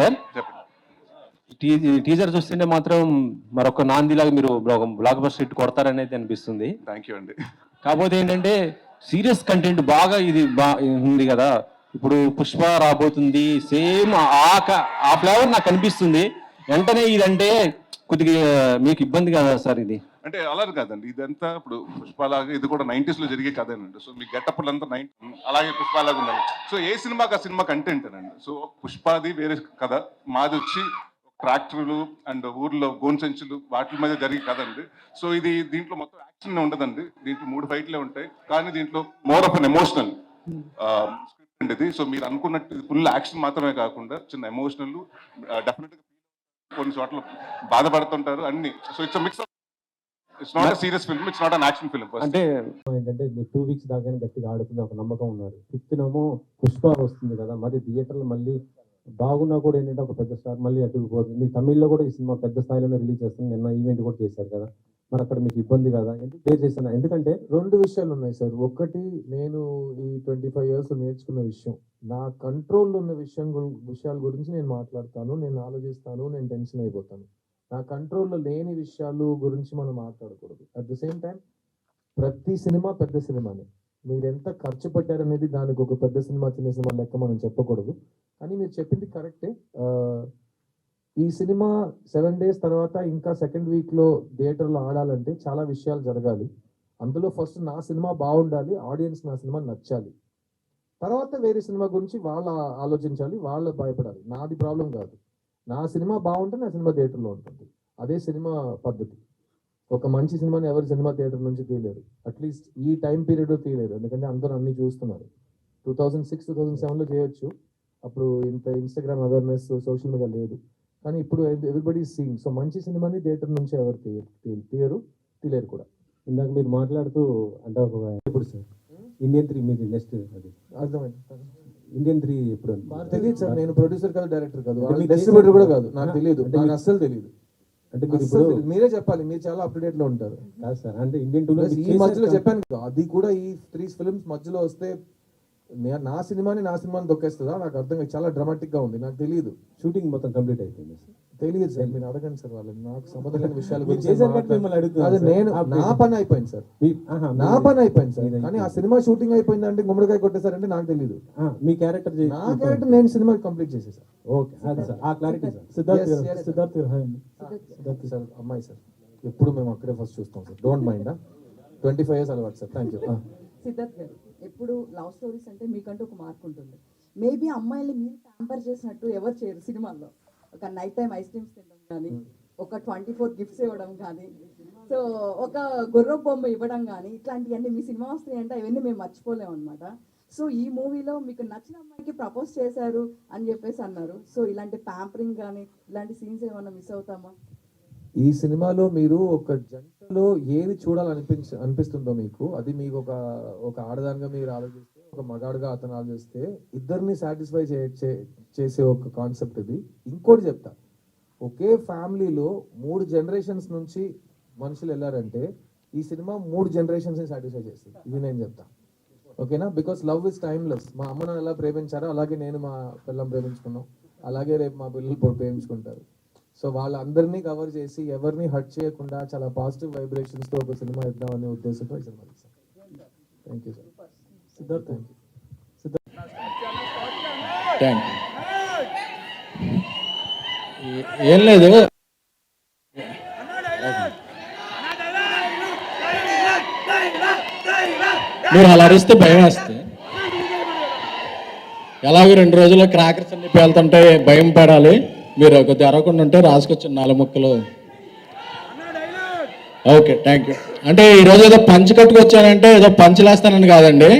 Sir. Teaser చూస్తుంటే మాత్రం మరొక నాందిలాగా మీరు బ్లాక్ బస్టర్ హిట్ కొడతారని అయితే అనిపిస్తుంది. థ్యాంక్ యూ అండి. కాకపోతే ఏంటంటే సీరియస్ కంటెంట్ బాగా ఇది ఉంది కదా, ఇప్పుడు పుష్ప రాబోతుంది, సేమ్ ఆ ఫ్లేవర్ నాకు అనిపిస్తుంది. వెంటనే ఇదంటే కొద్దిగా మీకు ఇబ్బంది కదా సార్? ఇది అంటే అలా కాదండి, ఇదంతా ఇప్పుడు పుష్పలాగా ఇది కూడా 90s లో జరిగే కథేనండి. సో మీ గెటప్లు అంతా అలాగే పుష్పలాగా ఉందండి. సో ఏ సినిమాకి ఆ సినిమా కంటెంట్ అండి. సో పుష్పాది వేరే కథ, మాది వచ్చి ట్రాక్టర్లు అండ్ ఊర్లో గోన్ సంచులు వాటి మీద జరిగే కథ అండి. సో ఇది దీంట్లో మొత్తం యాక్షన్ ఉండదండి. దీంట్లో 3 ఫైట్లే ఉంటాయి, కానీ దీంట్లో more of an emotional script అండి ఇది. సో మీరు అనుకున్నట్టు ఫుల్ యాక్షన్ మాత్రమే కాకుండా చిన్న ఎమోషనల్, డెఫినెట్ గా కొన్ని చోట్ల బాధపడుతుంటారు అన్ని. So it's mix of, it's not serious film, it's not an action film. అంటే ఏంటంటే 2 వీక్స్ దాకానే గట్టిగా ఆడుతుంది ఒక నమ్మకం ఉన్నారు. 5th ఏమో పుష్ప వస్తుంది కదా, మరి థియేటర్లో మళ్ళీ బాగున్నా కూడా ఏంటంటే ఒక పెద్ద స్టార్ మళ్ళీ అటుకుపోతుంది. మీ తమిళ్లో కూడా ఈ సినిమా పెద్ద స్థాయిలోనే రిలీజ్ చేస్తుంది, నిన్న ఈవెంట్ కూడా చేశారు కదా, మరి అక్కడ మీకు ఇబ్బంది కదా? ఎందుకు చేస్తున్నా? ఎందుకంటే 2 విషయాలు ఉన్నాయి సార్. ఒకటి, నేను ఈ 25 years నేర్చుకున్న విషయం, నా కంట్రోల్లో ఉన్న విషయాల గురించి నేను మాట్లాడతాను, నేను ఆలోచిస్తాను, నేను టెన్షన్ అయిపోతాను. నా కంట్రోల్లో లేని విషయాలు గురించి మనం మాట్లాడకూడదు. అట్ ద సేమ్ టైం ప్రతి సినిమా పెద్ద సినిమానే. మీరు ఎంత ఖర్చు పెట్టారనేది దానికి ఒక పెద్ద సినిమా చిన్న సినిమా లెక్క మనం చెప్పకూడదు. కానీ మీరు చెప్పింది కరెక్టే. ఈ సినిమా 7 days తర్వాత ఇంకా 2nd weekలో థియేటర్లో ఆడాలంటే చాలా విషయాలు జరగాలి. అందులో ఫస్ట్ నా సినిమా బాగుండాలి, ఆడియన్స్ నా సినిమా నచ్చాలి, తర్వాత వేరే సినిమా గురించి వాళ్ళు ఆలోచించాలి, వాళ్ళు భయపడాలి. నాది ప్రాబ్లం కాదు. నా సినిమా బాగుంటే నా సినిమా థియేటర్లో ఉంటుంది. అదే సినిమా పద్ధతి. ఒక మంచి సినిమాని ఎవరు సినిమా థియేటర్ నుంచి తీయలేరు, అట్లీస్ట్ ఈ టైం పీరియడ్లో తీయలేరు. ఎందుకంటే అందరూ అన్ని చూస్తున్నారు. 2006, 2007లో చేయొచ్చు, అప్పుడు ఇంత ఇన్స్టాగ్రామ్ అవేర్నెస్, సోషల్ మీడియా లేదు. కానీ ఇప్పుడు ఎవ్రీబడి సీయింగ్. సో మంచి సినిమాని థియేటర్ నుంచి ఎవరు తీయలేరు కూడా. ఇందాక మీరు మాట్లాడుతూ అంటే ఇప్పుడు సార్ ఇండియన్ 3 మీది నెక్స్ట్ అది అర్థమైంది. ఇండియన్ 3 ఎప్పుడు తెలియదు సార్. నేను ప్రొడ్యూసర్ కాదు, డైరెక్టర్ కాదు, డిస్ట్రిబ్యూటర్ కూడా కాదు. నాకు తెలియదు, నాకు అస్సలు తెలియదు. అంటే మీరు ఇప్పుడు మీరే చెప్పాలి, మీరు చాలా అప్డేట్ లో ఉంటారు. కాదు సార్, అంటే ఇండియన్ 2 ఈ మధ్యలో చెప్పాను కదా, అది కూడా ఈ 3 films మధ్యలో వస్తే నా సినిమాని దొక్కేస్తుందా? నాకు అర్థం కాదు. చాలా డ్రామాటిక్ గా ఉంది. నాకు తెలియదు. షూటింగ్ మొత్తం కంప్లీట్ అయిపోయింది. తెలియదు సార్, మీరు అడగండి సార్ వాళ్ళని. నాకు సంబంధం లేని విషయాలు నేను నా పని అయిపోయింది సార్, నా పని అయిపోయింది సార్. కానీ ఆ సినిమా షూటింగ్ అయిపోయింది అంటే గుమ్మడికాయ కొట్టేసారంటే నాకు తెలియదు. మీ క్యారెక్టర్, నా క్యారెక్టర్ నేను సినిమా కంప్లీట్ చేసేసాను. ఓకే, అదే సార్, ఆ క్లారిటీ సార్. సిద్ధార్థ్ సార్, అమ్మాయి సార్, ఎప్పుడు మేము అక్కడే ఫస్ట్ చూస్తాం సార్. Don't mind. 25 years అలవాటు sir. Thank you. Siddharth garu, ఎప్పుడు లవ్ స్టోరీస్ అంటే మీకంటూ ఒక మార్క్ ఉంటుంది. మేబీ అమ్మాయిల్ని మీరు ప్యాంపర్ చేసినట్టు ఎవరు చేయరు సినిమాల్లో. ఒక నైట్ టైం ఐస్ క్రీమ్స్ తినడం కానీ, ఒక 24 గిఫ్ట్స్ ఇవ్వడం కానీ, సో ఒక గుర్ర బొమ్మ ఇవ్వడం కానీ, ఇట్లాంటివన్నీ మీ సినిమా వస్తాయి అంటే అవన్నీ మేము మర్చిపోలేము అనమాట. సో ఈ మూవీలో మీకు నచ్చిన అమ్మాయికి ప్రపోజ్ చేశారు అని చెప్పేసి అన్నారు. సో ఇలాంటి ప్యాంపరింగ్ కానీ ఇలాంటి సీన్స్ ఏమన్నా మిస్ అవుతామా? ఈ సినిమాలో మీరు ఒక జంటలో ఏది అనిపిస్తుందో మీకు, అది మీకు ఒక ఆడదానిగా మీరు ఆలోచిస్తే, ఒక మగాడుగా అతను ఆలోచిస్తే, ఇద్దరిని సాటిస్ఫై చేసే ఒక కాన్సెప్ట్ ఇది. ఇంకోటి చెప్తా, ఒకే ఫ్యామిలీలో 3 generations నుంచి మనుషులు వెళ్ళారంటే ఈ సినిమా 3 generations ని సాటిస్ఫై చేస్తుంది. ఇది నేను చెప్తా, ఓకేనా? Because love is timeless. మా అమ్మ నన్ను ఎలా ప్రేమించారో అలాగే నేను మా పిల్లం ప్రేమించుకున్నాం, అలాగే రేపు మా పిల్లలు ప్రేమించుకుంటారు. సో వాళ్ళందరినీ కవర్ చేసి ఎవరిని హర్ట్ చేయకుండా చాలా పాజిటివ్ వైబ్రేషన్స్ తో ఒక సినిమా ఇద్దామనే ఉద్దేశంతో ఈ సినిమా తీసాం. Thank you sir. Siddharth, thank you. Thank you. ఏం లేదు, మీరు అలా అరిస్తే భయం వేస్తే, ఎలాగో 2 రోజుల్లో క్రాకర్స్ అన్ని పేలుతుంటే భయం పడాలి. మీరు కొద్దిగా అరవకుండా ఉంటే రాసుకొచ్చిన 4 ముక్కలు. Okay, thank you. అంటే ఈరోజు ఏదో పంచి కట్టుకొచ్చానంటే ఏదో పంచలేస్తానని కాదండి.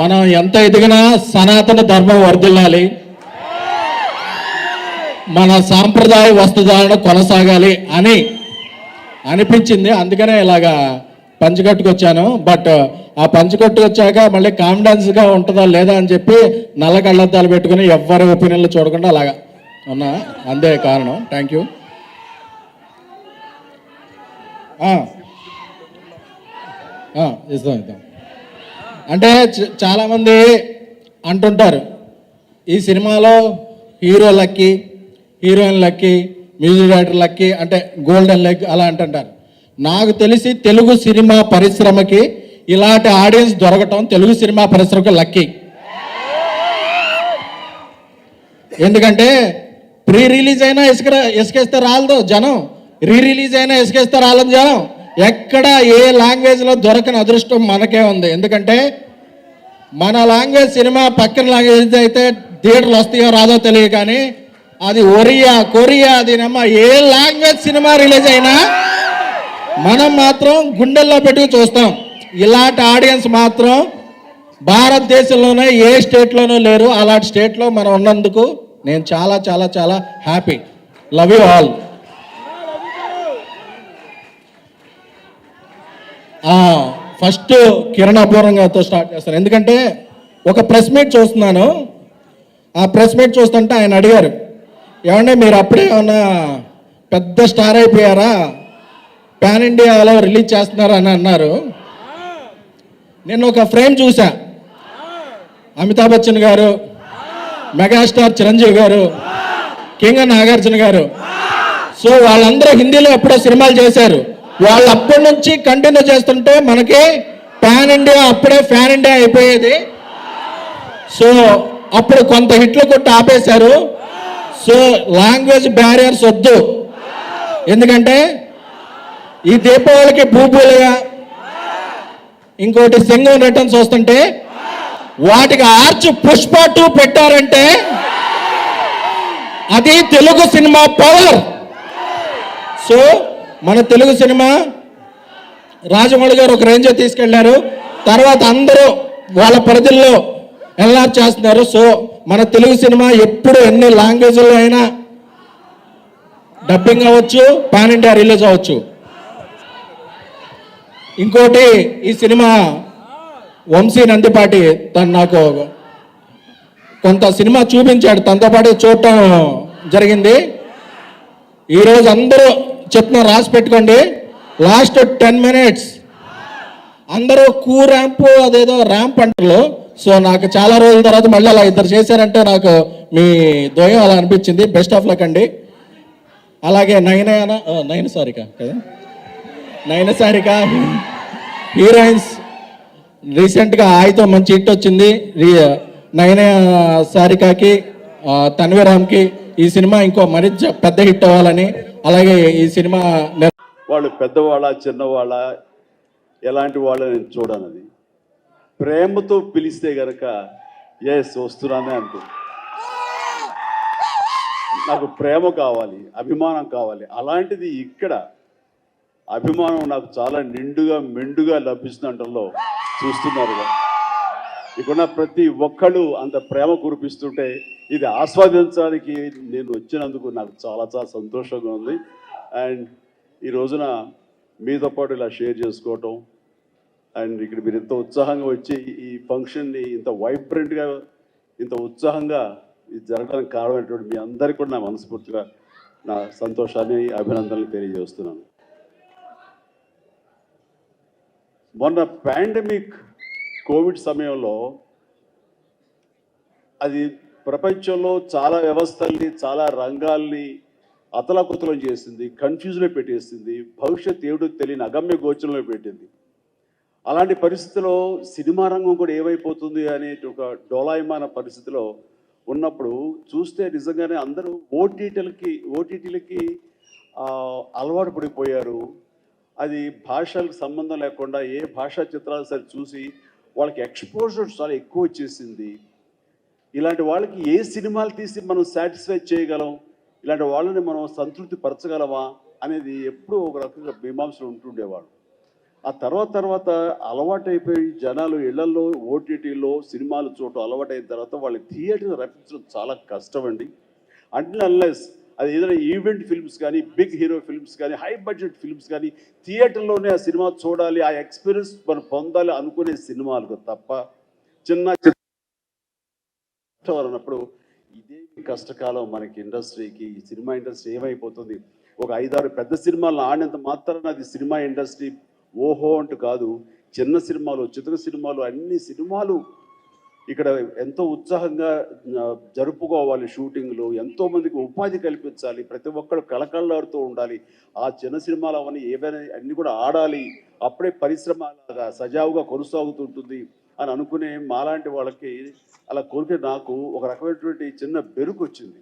మనం ఎంత ఎదిగినా సనాతన ధర్మం వర్ధిల్లాలి, మన సాంప్రదాయ వస్త్రధారణ కొనసాగాలి అని అనిపించింది. అందుకనే ఇలాగా పంచకట్టుకొచ్చాను. బట్ ఆ పంచకట్టుకొచ్చాక మళ్ళీ కాన్ఫిడెన్స్గా ఉంటుందా లేదా అని చెప్పి నల్ల కళ్ళద్దాలు పెట్టుకుని ఎవరి ఒపీనియన్లు చూడకుండా అలాగా ఉన్నా, అంతే కారణం. Thank you. ఇద్దాం. అంటే చాలామంది అంటుంటారు ఈ సినిమాలో hero lucky, heroine lucky, music director lucky, అంటే గోల్డెన్ లెగ్ అలా అంటుంటారు. నాకు తెలిసి తెలుగు సినిమా పరిశ్రమకి ఇలాంటి ఆడియన్స్ దొరకటం తెలుగు సినిమా పరిశ్రమకి లక్కీ. ఎందుకంటే ప్రీ రిలీజ్ అయినా ఇసుకేస్తే రాలదు జనం, రీ రిలీజ్ అయినా ఇసుకేస్తే రాలేదు జనం. ఎక్కడ ఏ లాంగ్వేజ్లో దొరకని అదృష్టం మనకే ఉంది. ఎందుకంటే మన లాంగ్వేజ్ సినిమా పక్కన లాంగ్వేజ్ అయితే థియేటర్లు వస్తాయో రాదో తెలియదు, కానీ అది ఒరియా, కొరియా, అదినమ్మ ఏ లాంగ్వేజ్ సినిమా రిలీజ్ అయినా మనం మాత్రం గుండెల్లో పెట్టుకు చూస్తాం. ఇలాంటి ఆడియన్స్ మాత్రం భారతదేశంలోనే ఏ స్టేట్లోనూ లేరు. అలాంటి స్టేట్లో మనం ఉన్నందుకు నేను చాలా చాలా చాలా happy. Love you all. First Kiran Apoorvam గారితో స్టార్ట్ చేస్తాను. ఎందుకంటే ఒక ప్రెస్ మీట్ చూస్తున్నాను. ఆ ప్రెస్ మీట్ చూస్తుంటే ఆయన అడిగారు, ఏమంటే మీరు అప్పుడే ఏమన్నా పెద్ద స్టార్ అయిపోయారా, పాన్ ఇండియాలో రిలీజ్ చేస్తున్నారా అని అన్నారు. నేను ఒక ఫ్రేమ్ చూసా, అమితాబ్ బచ్చన్ గారు, మెగాస్టార్ చిరంజీవి గారు, కింగ్ నాగార్జున గారు. సో వాళ్ళందరూ హిందీలో ఎప్పుడో సినిమాలు చేశారు. వాళ్ళు అప్పటి నుంచి కంటిన్యూ చేస్తుంటే మనకి పాన్ ఇండియా అప్పుడే ఫ్యాన్ ఇండియా అయిపోయేది. సో అప్పుడు కొంత హిట్లు కొట్టి ఆపేశారు. సో లాంగ్వేజ్ బ్యారియర్స్ వద్దు. ఎందుకంటే ఈ దీపావళికి భూభూలుగా ఇంకోటి సింగం రిటర్న్స్ వస్తుంటే వాటికి ఆర్చ్ పుష్ప 2 పెట్టారంటే అది తెలుగు సినిమా పవర్. సో మన తెలుగు సినిమా రాజమౌళి గారు ఒక రేంజ్ తీసుకెళ్లారు. తర్వాత అందరూ వాళ్ళ పరిధుల్లో ఎన్లార్జ్ చేస్తున్నారు. సో మన తెలుగు సినిమా ఎప్పుడు ఎన్ని లాంగ్వేజ్లో అయినా డబ్బింగ్ అవ్వచ్చు, పాన్ ఇండియా రిలీజ్ అవ్వచ్చు. ఇంకోటి ఈ సినిమా వంశీ నందిపాటి తను నాకు కొంత సినిమా చూపించాడు, తనతో పాటు చూడటం జరిగింది. ఈరోజు అందరూ చెప్తున్నా, రాసి పెట్టుకోండి. లాస్ట్ 10 minutes అందరూ ర్యాంప్ అదేదో ర్యాంప్ అంటారు. సో నాకు చాలా రోజుల తర్వాత మళ్ళీ అలా ఇద్దరు చేశారంటే నాకు మీ ద్వయం అలా అనిపించింది. బెస్ట్ ఆఫ్ లక్ అండి. అలాగే నయన సారిక హీరోయిన్స్ రీసెంట్గా ఆయతో మంచి హిట్ వచ్చింది. నయన సారికకి, తన్వీరామ్కి ఈ సినిమా ఇంకో మరీ పెద్ద హిట్ అవ్వాలని, అలాగే ఈ సినిమా వాళ్ళు పెద్దవాళ్ళ చిన్నవాళ్ళ ఎలాంటి వాళ్ళ నేను చూడనది. ప్రేమతో పిలిస్తే గనక ఎస్ వస్తున్నానే అంటూ నాకు ప్రేమ కావాలి, అభిమానం కావాలి. అలాంటిది ఇక్కడ అభిమానం నాకు చాలా నిండుగా మెండుగా లభిస్తుండటంలో చూస్తున్నారుగా. ఇక్కడ ప్రతి ఒక్కళ్ళు అంత ప్రేమ కురిపిస్తుంటే ఇది ఆస్వాదించడానికి నేను వచ్చినందుకు నాకు చాలా చాలా సంతోషంగా ఉంది. అండ్ ఈ రోజున మీతో పాటు ఇలా షేర్ చేసుకోవటం, అండ్ ఇక్కడ మీరు ఇంత ఉత్సాహంగా వచ్చి ఈ ఫంక్షన్ని ఇంత వైబ్రెంట్గా ఇంత ఉత్సాహంగా ఇది జరగడానికి కారణమైనటువంటి మీ అందరికీ కూడా నా మనస్ఫూర్తిగా నా సంతోషాన్ని అభినందనలు తెలియజేస్తున్నాను. మొన్న పాండమిక్ కోవిడ్ సమయంలో అది ప్రపంచంలో చాలా వ్యవస్థల్ని, చాలా రంగాల్ని అతలాకుతలం చేసింది, కన్ఫ్యూజ్లో పెట్టేసింది, భవిష్యత్ ఏమిటో తెలియని అగమ్య గోచరంలో పెట్టింది. అలాంటి పరిస్థితిలో సినిమా రంగం కూడా ఏమైపోతుంది అనే ఒక డోలాయమాన పరిస్థితిలో ఉన్నప్పుడు చూస్తే నిజంగానే అందరూ ఓటీటీలకి అలవాటు పడిపోయారు. అది భాషలకు సంబంధం లేకుండా ఏ భాషా చిత్రాలు సరే చూసి వాళ్ళకి ఎక్స్పోజర్ చాలా ఎక్కువ వచ్చేసింది. ఇలాంటి వాళ్ళకి ఏ సినిమాలు తీసి మనం సాటిస్ఫై చేయగలం, ఇలాంటి వాళ్ళని మనం సంతృప్తి పరచగలమా అనేది ఎప్పుడూ ఒక రకంగా మీమాంసలు ఉంటుండేవాడు. ఆ తర్వాత అలవాటైపోయి జనాలు ఇళ్లలో ఓటీటీలో సినిమాలు చూడటం అలవాటైన తర్వాత వాళ్ళకి థియేటర్ని రప్పించడం చాలా కష్టం అండి. అన్లెస్ అది ఏదైనా ఈవెంట్ ఫిల్మ్స్ కానీ, బిగ్ హీరో ఫిల్మ్స్ కానీ, హై బడ్జెట్ ఫిల్మ్స్ కానీ థియేటర్లోనే ఆ సినిమా చూడాలి, ఆ ఎక్స్పీరియన్స్ మనం పొందాలి అనుకునే సినిమాలకు తప్ప చిన్న అన్నప్పుడు ఇదేమి కష్టకాలం మనకి ఇండస్ట్రీకి. ఈ సినిమా ఇండస్ట్రీ ఏమైపోతుంది, ఒక 5-6 పెద్ద సినిమాలను ఆడినంత మాత్రాన అది సినిమా ఇండస్ట్రీ ఓహో అంటూ కాదు. చిన్న సినిమాలు, చిత్ర సినిమాలు, అన్ని సినిమాలు ఇక్కడ ఎంతో ఉత్సాహంగా జరుపుకోవాలి షూటింగ్లు, ఎంతోమందికి ఉపాధి కల్పించాలి, ప్రతి ఒక్కరు కళకళలాడుతూ ఉండాలి. ఆ చిన్న సినిమాలు అవన్నీ ఏవైనా అన్నీ కూడా ఆడాలి, అప్పుడే పరిశ్రమ అలాగా సజావుగా కొనసాగుతుంటుంది అని అనుకునే మాలాంటి వాళ్ళకి అలా కోరిక నాకు ఒక రకమైనటువంటి చిన్న బెరుకు వచ్చింది.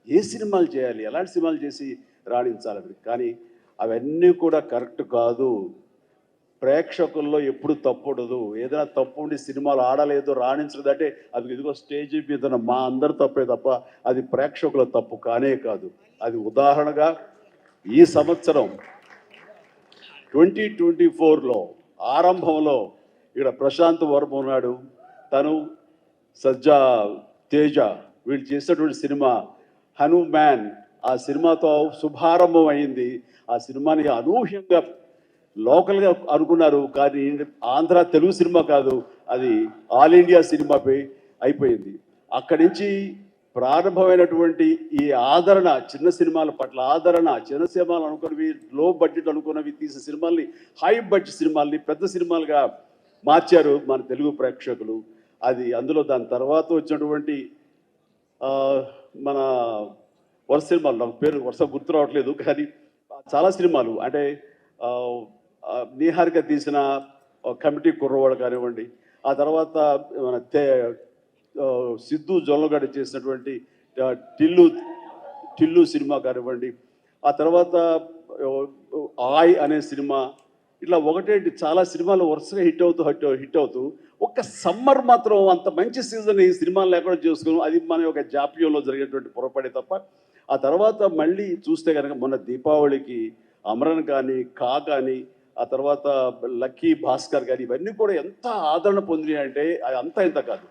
ఏ సినిమాలు చేయాలి, ఎలాంటి సినిమాలు చేసి రాణించాలని. కానీ అవన్నీ కూడా కరెక్ట్ కాదు. ప్రేక్షకుల్లో ఎప్పుడు తప్పు ఉండదు. ఏదైనా తప్పు ఉండి సినిమాలు ఆడలేదు, రాణించలేదంటే అది ఇదిగో స్టేజ్ మీద మా అందరు తప్పే తప్ప అది ప్రేక్షకుల తప్పు కానే కాదు. అది ఉదాహరణగా ఈ సంవత్సరం 2024లో ఆరంభంలో ఇక్కడ ప్రశాంత్ వర్మ ఉన్నాడు, తను సజ్జా తేజ వీళ్ళు చేసినటువంటి సినిమా హనుమాన్, ఆ సినిమాతో శుభారంభం అయింది. ఆ సినిమాని అనూహ్యంగా లోకల్గా అనుకున్నారు, కానీ ఆంధ్ర తెలుగు సినిమా కాదు, అది ఆల్ ఇండియా సినిమాపై అయిపోయింది. అక్కడి నుంచి ప్రారంభమైనటువంటి ఈ ఆదరణ, చిన్న సినిమాల పట్ల ఆదరణ, చిన్న సినిమాలు అనుకున్నవి, లో బడ్జెట్ అనుకున్నవి తీసిన సినిమాల్ని హై బడ్జెట్ సినిమాల్ని పెద్ద సినిమాలుగా మార్చారు మన తెలుగు ప్రేక్షకులు. అది అందులో దాని తర్వాత వచ్చినటువంటి మన వరుస సినిమాలు, నాకు పేరు వరుస గుర్తు రావట్లేదు, కానీ చాలా సినిమాలు అంటే నీహారిక తీసిన కమిటీ కుర్రవాడు కానివ్వండి, ఆ తర్వాత మన సిద్ధు జొల్లగడ్డ చేసినటువంటి టిల్లు సినిమా కానివ్వండి, ఆ తర్వాత ఆయ్ అనే సినిమా, ఇట్లా ఒకటేంటి చాలా సినిమాలు వరుసగా హిట్ అవుతూ ఒక్క సమ్మర్ మాత్రం అంత మంచి సీజన్ ఈ సినిమాలు లేకుండా చేసుకున్నాం. అది మన యొక్క జాప్యంలో జరిగేటువంటి పొరపడే తప్ప. ఆ తర్వాత మళ్ళీ చూస్తే కనుక మొన్న దీపావళికి అమరన్ కానీ, కా కానీ, ఆ తర్వాత లక్కీ భాస్కర్ కానీ, ఇవన్నీ కూడా ఎంత ఆదరణ పొందినాయి అంటే అది అంతా ఇంత కాదు.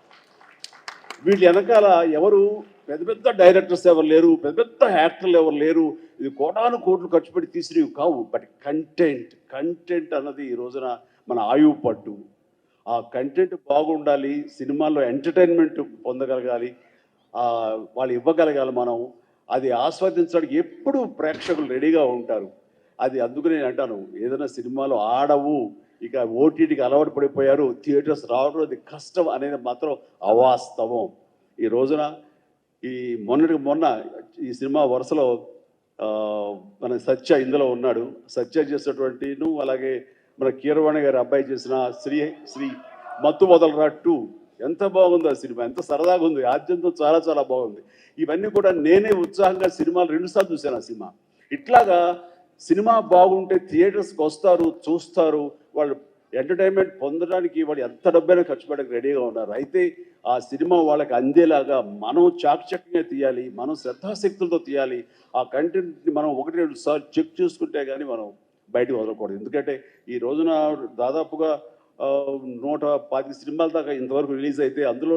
వీళ్ళ వెనకాల ఎవరు పెద్ద పెద్ద డైరెక్టర్స్ ఎవరు లేరు, పెద్ద పెద్ద యాక్టర్లు ఎవరు లేరు. ఇది కోటాను కోట్లు ఖర్చు పెట్టి తీసినవి కావు. బట్ కంటెంట్ అన్నది ఈ రోజున మన ఆయువు పట్టు. ఆ కంటెంట్ బాగుండాలి, సినిమాల్లో ఎంటర్టైన్మెంట్ పొందగలగాలి, వాళ్ళు ఇవ్వగలగాలి మనం. అది ఆస్వాదించడానికి ఎప్పుడు ప్రేక్షకులు రెడీగా ఉంటారు. అది అందుకు నేను అంటాను, ఏదైనా సినిమాలు ఆడవు, ఇక ఓటీటీకి అలవాటు పడిపోయారు, థియేటర్స్ రావడం అది కష్టం అనేది మాత్రం అవాస్తవం. ఈ రోజున ఈ మొన్న ఈ సినిమా వరుసలో మన సత్య ఇందులో ఉన్నాడు. సత్య చేసినటువంటి అలాగే మన కీరవాణి గారి అబ్బాయి చేసిన శ్రీ మత్తు మొదలరా 2 ఎంత బాగుంది ఆ సినిమా, ఎంత సరదాగా ఉంది, ఆద్యంతో చాలా చాలా బాగుంది. ఇవన్నీ కూడా నేనే ఉత్సాహంగా సినిమాలు 2 సార్లు చూశాను. ఆ సినిమా ఇట్లాగా సినిమా బాగుంటే థియేటర్స్కి వస్తారు, చూస్తారు, వాళ్ళు ఎంటర్టైన్మెంట్ పొందడానికి వాళ్ళు ఎంత డబ్బైనా ఖర్చు పెట్టడానికి రెడీగా ఉన్నారు. అయితే ఆ సినిమా వాళ్ళకి అందేలాగా మనం చాకచక్యంగా తీయాలి, మనం శ్రద్ధాశక్తులతో తీయాలి. ఆ కంటెంట్ని మనం 1-2 సార్లు చెక్ చేసుకుంటే కానీ మనం బయటకు వదలకూడదు. ఎందుకంటే ఈ రోజున దాదాపుగా 125 సినిమాల దాకా ఇంతవరకు రిలీజ్ అయితే అందులో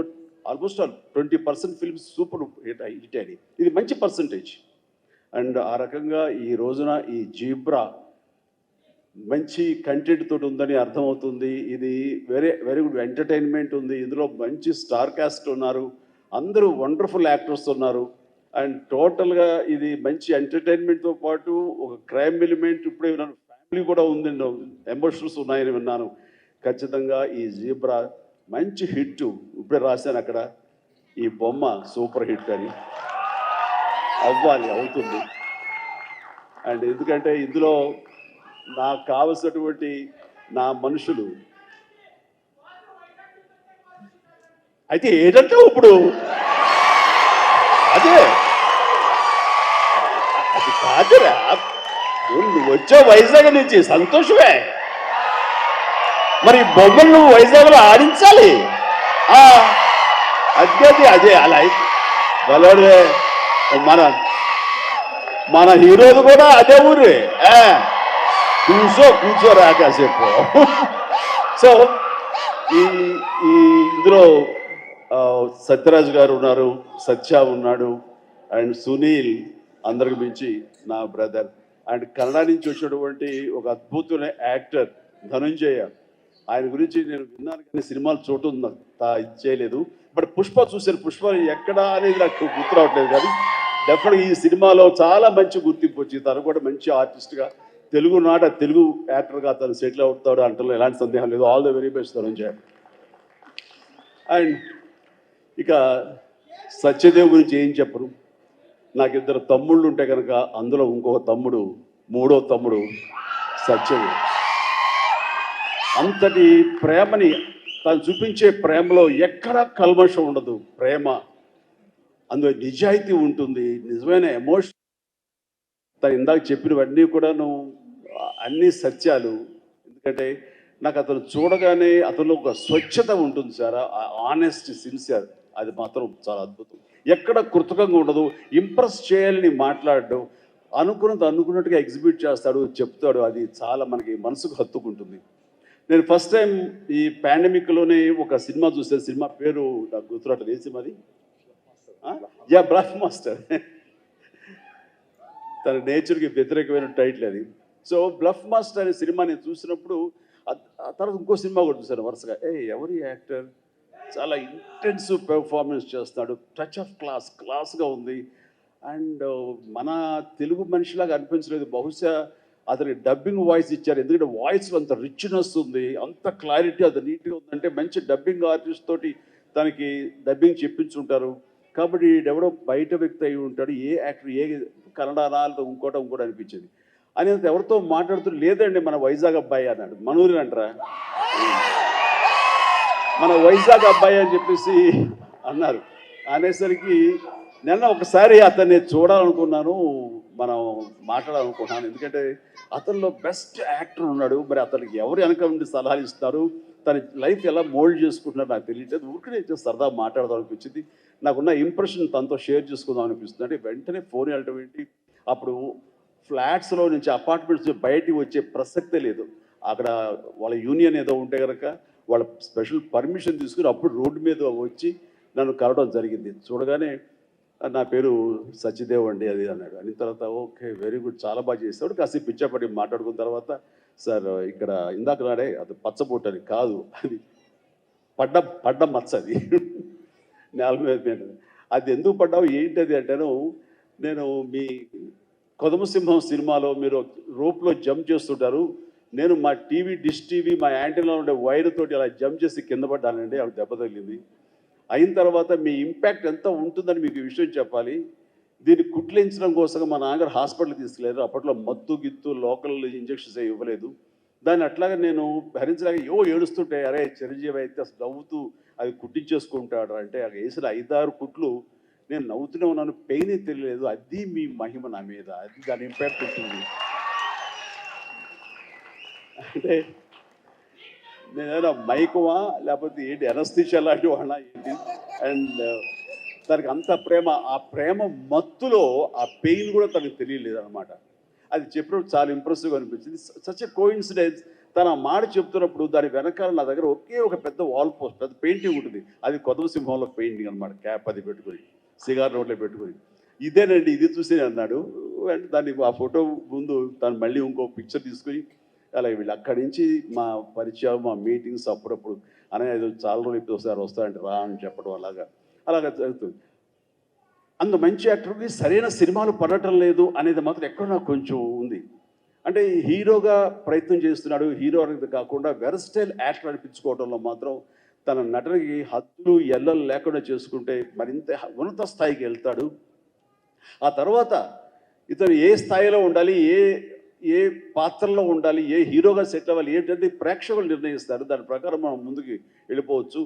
ఆల్మోస్ట్ 20% ఫిల్మ్స్ సూపర్ హిట్ అయ్యాయి. ఇది మంచి పర్సంటేజ్. అండ్ ఆ రకంగా ఈ రోజున ఈ జీబ్రా మంచి కంటెంట్ తోటి ఉందని అర్థమవుతుంది. ఇది వెరీ గుడ్ ఎంటర్టైన్మెంట్ ఉంది. ఇందులో మంచి స్టార్ కాస్ట్ ఉన్నారు, అందరూ వండర్ఫుల్ యాక్టర్స్ ఉన్నారు. అండ్ టోటల్గా ఇది మంచి ఎంటర్టైన్మెంట్తో పాటు ఒక క్రైమ్ ఎలిమెంట్, ఇప్పుడే విన్నాను ఫ్యామిలీ కూడా ఉంది, ఎమోషన్స్ ఉన్నాయని విన్నాను. ఖచ్చితంగా ఈ జీబ్రా మంచి హిట్. ఇప్పుడే రాశాను అక్కడ, ఈ బొమ్మ సూపర్ హిట్ అని అవుతుంది. అండ్ ఎందుకంటే ఇందులో నాకు కావలసినటువంటి నా మనుషులు అయితే ఏంటంటే ఇప్పుడు అదే అది కాదురా, నువ్వు వచ్చే వైజాగ్ నుంచి సంతోషమే, మరి బొమ్మలు నువ్వు వైజాగ్లో ఆడించాలి. అదే అలా బలే మన హీరోలు కూడా అదే ఊరే. కూర్చోరా కాసేపు. సో ఈ ఇందులో సత్యరాజ్ గారు ఉన్నారు, సత్య ఉన్నాడు, అండ్ సునీల్ అందరికి మించి నా బ్రదర్. అండ్ కన్నడ నుంచి వచ్చినటువంటి ఒక అద్భుతమైన యాక్టర్ ధనుంజయ. ఆయన గురించి నేను విన్నాను కానీ సినిమాలు చూడటం ఇది చేయలేదు. బట్ పుష్ప చూశాను. పుష్ప ఎక్కడా అనేది నాకు గుర్తు రావట్లేదు, కానీ డెఫినెట్గా ఈ సినిమాలో చాలా మంచి గుర్తింపు వచ్చింది. తను కూడా మంచి ఆర్టిస్ట్గా, తెలుగు యాక్టర్గా తను సెటిల్ అవుతాడు అంటలో ఎలాంటి సందేహం లేదు. All the very best Dhananjaya. And ఇక సత్యదేవ్ గురించి ఏం చెప్పరు. నాకు ఇద్దరు తమ్ముళ్ళు ఉంటే కనుక అందులో ఇంకో తమ్ముడు, మూడో తమ్ముడు సత్యదేవ్. అంతటి ప్రేమని తను చూపించే ప్రేమలో ఎక్కడ కల్మషం ఉండదు. ప్రేమ అందులో నిజాయితీ ఉంటుంది, నిజమైన ఎమోషన్. తను ఇందాక చెప్పినవన్నీ కూడాను అన్ని సత్యాలు. ఎందుకంటే నాకు అతను చూడగానే అతనిలో ఒక స్వచ్ఛత ఉంటుంది సార్, ఆనెస్ట్, సిన్సియర్. అది మాత్రం చాలా అద్భుతం. ఎక్కడ కృతకంగా ఉండదు, ఇంప్రెస్ చేయాలని మాట్లాడడం, అనుకున్నట్టుగా ఎగ్జిబిట్ చేస్తాడు, చెప్తాడు. అది చాలా మనకి మనసుకు హత్తుకుంటుంది. నేను ఫస్ట్ టైం ఈ పాండమిక్లోనే ఒక సినిమా చూసాను. సినిమా పేరు నాకు గుర్తురావట్లేదు. ఏ సినిమాది? Bluff master. తన నేచర్కి వ్యతిరేకమైన టైటిల్ అది. సో బ్లఫ్ మాస్టర్ అనే సినిమా నేను చూసినప్పుడు ఆ తర్వాత ఇంకో సినిమా కూడా చూశాను వరుసగా. ఎవరి యాక్టర్ చాలా ఇంటెన్సివ్ పెర్ఫార్మెన్స్ చేస్తున్నాడు, టచ్ ఆఫ్ క్లాస్గా ఉంది. అండ్ మన తెలుగు మనిషిలాగా అనిపించలేదు. బహుశా అతనికి డబ్బింగ్ వాయిస్ ఇచ్చారు, ఎందుకంటే వాయిస్లో అంత రిచ్నెస్ ఉంది, అంత క్లారిటీ, అంత నీట్గా ఉందంటే మంచి డబ్బింగ్ ఆర్టిస్ట్ తోటి తనకి డబ్బింగ్ చెప్పించుంటారు. కాబట్టి ఎవడో బయట వ్యక్తి అయి ఉంటాడు, ఏ యాక్టర్, ఏ కన్నడ ఇంకోటి అనిపించేది. అని ఎవరితో మాట్లాడుతూ, లేదండి మన వైజాగ్ అబ్బాయి అన్నాడు. మనూరి అంటారా, మన వైజాగ్ అబ్బాయి అని చెప్పేసి అన్నారు. అనేసరికి నిన్న ఒకసారి అతన్ని చూడాలనుకున్నాను, మనం మాట్లాడాలనుకున్నాను. ఎందుకంటే అతనిలో బెస్ట్ యాక్టర్ ఉన్నాడు. మరి అతనికి ఎవరు వెనక నుండి సలహాలు ఇస్తారు, తన లైఫ్ ఎలా మోల్డ్ చేసుకుంటున్నారు నాకు తెలియట్లేదు. ఊరికనే సరదా మాట్లాడదాం అనిపించింది. నాకున్న ఇంప్రెషన్ తనతో షేర్ చేసుకుందాం అనిపిస్తుంది. అంటే వెంటనే ఫోన్ వెళ్ళటం ఏంటి, అప్పుడు ఫ్లాట్స్లో నుంచి, అపార్ట్మెంట్స్ నుంచి బయటికి వచ్చే ప్రసక్తే లేదు. అక్కడ వాళ్ళ యూనియన్ ఏదో ఉంటే కనుక వాళ్ళ స్పెషల్ పర్మిషన్ తీసుకుని అప్పుడు రోడ్డు మీద వచ్చి నన్ను కలవడం జరిగింది. చూడగానే నా పేరు సత్యదేవ్ అండి అది అన్నాడు. అన్న తర్వాత ఓకే వెరీ గుడ్, చాలా బాగా చేస్తాడు. కాసేపు పిచ్చాపడి మాట్లాడుకున్న తర్వాత, సార్ ఇక్కడ ఇందాక నాడే అది పచ్చబొట్టు అని కాదు, అది పడ్డ మచ్చ, అది నేల మీద. అది ఎందుకు పడ్డావు ఏంటది అంటాను. నేను మీ కొదమసింహం సినిమాలో మీరు రోప్లో జంప్ చేస్తుంటారు, నేను మా డిష్ టీవీ మా యాంటీలో ఉండే వైర్ తోటి అలా జంప్ చేసి కింద పడ్డానండి, అవి దెబ్బ తగిలింది. అయిన తర్వాత మీ ఇంపాక్ట్ ఎంత ఉంటుందని మీకు ఈ విషయం చెప్పాలి. దీన్ని కుట్లించడం కోసం మా నాన్నగారు హాస్పిటల్ తీసుకెళ్ళారు. అప్పట్లో మత్తు గిత్తు లోకల్ ఇంజక్షన్స్ ఇవ్వలేదు. దాన్ని అట్లాగే నేను భరించలేక ఏడుస్తుంటే, అరే చిరంజీవి అయితే అసలు నవ్వుతూ అది కుట్టించేసుకుంటాడు అంటే, అక్కడ వేసిన 5-6 కుట్లు నేను నవ్వుతూనే ఉన్నాను, పెయినే తెలియలేదు. అది మీ మహిమ నా మీద, అది దాని ఇంపాక్ట్ ఉంటుంది. అంటే నేను ఏదైనా మైకువా లేకపోతే ఏంటి, ఎనస్థిషియా లాంటి వాళ్ళ ఏంటి. అండ్ తనకి అంత ప్రేమ, ఆ ప్రేమ మత్తులో ఆ పెయిన్ కూడా తనకు తెలియలేదు అనమాట. అది చెప్పినప్పుడు చాలా ఇంప్రెసివ్గా అనిపించింది. Such a coincidence. తను ఆ మాట చెప్తున్నప్పుడు దాని వెనకాల నా దగ్గర ఒకే ఒక పెద్ద వాల్ పోస్ట్, పెద్ద పెయింటింగ్ ఉంటుంది. అది కొదమసింహంలో పెయింటింగ్ అనమాట. క్యాప్ అది పెట్టుకొని, సిగార్ రోడ్లో పెట్టుకొని, ఇదేనండి ఇది చూసి అన్నాడు. అండ్ దాన్ని ఆ ఫోటో ముందు తను మళ్ళీ ఇంకో పిక్చర్ తీసుకుని, అలాగే వీళ్ళు అక్కడి నుంచి మా పరిచయం, మా మీటింగ్స్ అప్పుడప్పుడు అనేది చాలా రోజులు ఇప్పుడు ఒకసారి వస్తారంటే రా అని చెప్పడం, అలాగా జరుగుతుంది. అంత మంచి యాక్టర్కి సరైన సినిమాలు పడటం లేదు అనేది మాత్రం ఎక్కడ నాకు కొంచెం ఉంది. అంటే హీరోగా ప్రయత్నం చేస్తున్నాడు, హీరో అనేది కాకుండా వెరస్టైల్ యాక్టర్ అనిపించుకోవడంలో మాత్రం తన నటనకి హద్దులు ఎల్లలు లేకుండా చేసుకుంటే మరింత ఉన్నత స్థాయికి వెళ్తాడు. ఆ తర్వాత ఇతను ఏ స్థాయిలో ఉండాలి, ఏ పాత్రలో ఉండాలి, ఏ హీరోగా సెట్ అవ్వాలి ఏంటంటే ప్రేక్షకులు నిర్ణయిస్తారు. దాని ప్రకారం మనం ముందుకు వెళ్ళిపోవచ్చు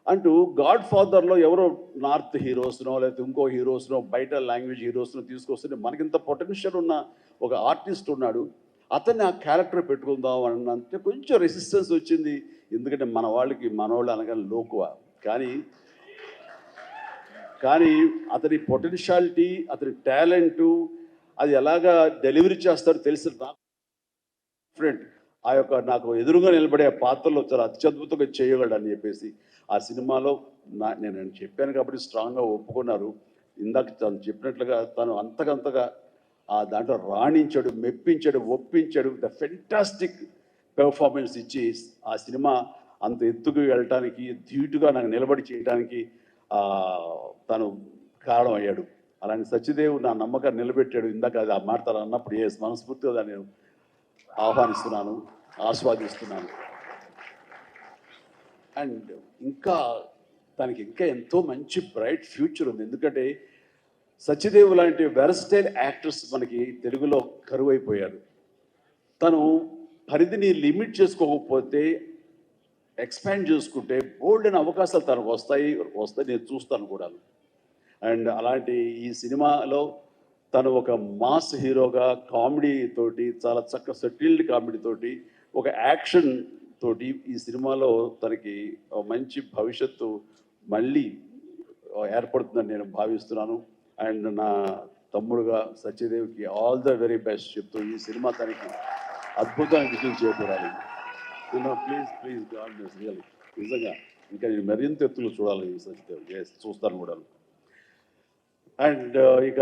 అంటూ గాడ్ ఫాదర్లో ఎవరో నార్త్ హీరోస్నో లేకపోతే ఇంకో హీరోస్నో బయట లాంగ్వేజ్ హీరోస్నో తీసుకొస్తుంటే మనకింత పొటెన్షియల్ ఉన్న ఒక ఆర్టిస్ట్ ఉన్నాడు, అతన్ని ఆ క్యారెక్టర్ పెట్టుకుందాం అన్నంటే కొంచెం రెసిస్టెన్స్ వచ్చింది. ఎందుకంటే మనవాళ్ళు అనగానే లోకువ. కానీ అతని పొటెన్షియాలిటీ, అతని టాలెంటు, అది ఎలాగా డెలివరీ చేస్తాడో తెలిసి నాకు ఫ్రెండ్ ఆ యొక్క నాకు ఎదురుగా నిలబడే పాత్రలో చాలా అత్యద్భుతంగా చేయగలడు అని చెప్పేసి ఆ సినిమాలో నేను చెప్పాను కాబట్టి స్ట్రాంగ్గా ఒప్పుకున్నారు. ఇందాక తను చెప్పినట్లుగా తను అంతకంతగా ఆ దాంట్లో రాణించాడు, మెప్పించాడు, ఒప్పించాడు. ద ఫెంటాస్టిక్ పెర్ఫార్మెన్స్ ఇచ్చి ఆ సినిమా అంత ఎత్తుకు వెళ్ళటానికి, ధీటుగా నాకు నిలబడి చేయడానికి తను కారణం అయ్యాడు. అలాంటి సత్యదేవ్ నా నమ్మకాన్ని నిలబెట్టాడు. ఇందాక అది ఆ మాట తను అన్నప్పుడు మనస్ఫూర్తిగా దాన్ని నేను ఆహ్వానిస్తున్నాను, ఆస్వాదిస్తున్నాను. అండ్ ఇంకా దానికి ఇంకా ఎంతో మంచి బ్రైట్ ఫ్యూచర్ ఉంది. ఎందుకంటే సత్యదేవ్ లాంటి వెరస్టైల్ యాక్టర్స్ మనకి తెలుగులో కరువైపోయారు. తను పరిధిని లిమిట్ చేసుకోకపోతే, ఎక్స్పాండ్ చేసుకుంటే బోల్డ్ అనే అవకాశాలు తనకు వస్తాయి నేను చూస్తాను కూడా. అండ్ అలాంటి ఈ సినిమాలో తను ఒక మాస్ హీరోగా కామెడీ తోటి, చాలా చక్కగా సెటిల్డ్ కామెడీ తోటి, ఒక యాక్షన్ తోటి ఈ సినిమాలో తనకి ఒక మంచి భవిష్యత్తు మళ్ళీ ఏర్పడుతుందని నేను భావిస్తున్నాను. అండ్ నా తమ్ముడుగా సత్యదేవ్కి ఆల్ ద వెరీ బెస్ట్ చెప్తూ ఈ సినిమా తనకి అద్భుతమైన విజయం చేకూరాలి. Please God bless really. నిజంగా ఇంకా నేను మరింత ఎత్తులు చూడాలి సత్యదేవ్, చూస్తాను కూడా. అండ్ ఇక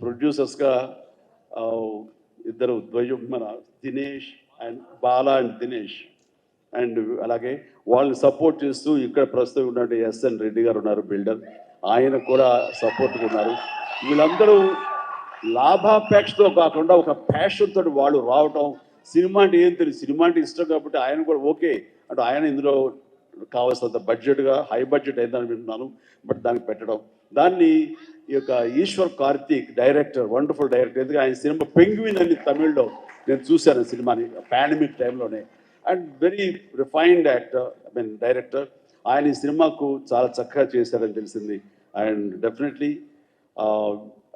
ప్రొడ్యూసర్స్గా ఇద్దరు ద్వయం, మన Dinesh and Bala and Dinesh, and అలాగే వాళ్ళని సపోర్ట్ చేస్తూ ఇక్కడ ప్రస్తుతం ఉన్నట్టు ఎస్ఎన్ రెడ్డి గారు ఉన్నారు, బిల్డర్, ఆయన కూడా సపోర్ట్గా ఉన్నారు. వీళ్ళందరూ లాభాపేక్షతో కాకుండా ఒక ప్యాషన్ తోటి వాళ్ళు రావటం, సినిమా అంటే ఏం తెలియదు, సినిమా అంటే ఇష్టం కాబట్టి ఆయన కూడా ఓకే అంటే ఆయన ఇందులో కావాల్సినంత బడ్జెట్గా హై బడ్జెట్ అయిందని వింటున్నాను, బట్ దానికి పెట్టడం, దాన్ని ఈ యొక్క Eshwar Karthik director, wonderful director, ఎందుకంటే ఆయన సినిమా పెంగ్విన్ అని తమిళ్లో నేను చూశాను సినిమాని పాండమిక్ టైంలోనే. And very refined actor, director. ఆయన ఈ సినిమాకు చాలా చక్కగా చేశారని తెలిసింది. అండ్ డెఫినెట్లీ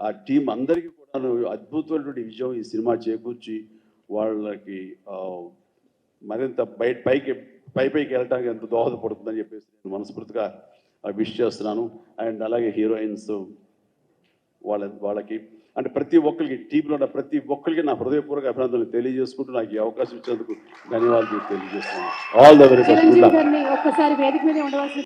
ఆ టీం అందరికీ కూడా అద్భుతమైనటువంటి విజయం ఈ సినిమా చేకూర్చి వాళ్ళకి మరింత పైకి వెళ్ళడానికి ఎంత దోహదపడుతుందని చెప్పేసి నేను మనస్ఫూర్తిగా విష్ చేస్తున్నాను. అండ్ అలాగే హీరోయిన్స్ వాళ్ళకి అంటే ప్రతి ఒక్కరికి, టీంలో ఉన్న ప్రతి ఒక్కరికి నా హృదయపూర్వక అభినందనలు తెలియజేసుకుంటూ నాకు ఈ అవకాశం ఇచ్చేందుకు ధన్యవాదాలు తెలియజేస్తున్నాను. All the very best. ఒక్కసారి వేదిక మీద ఉండవలసి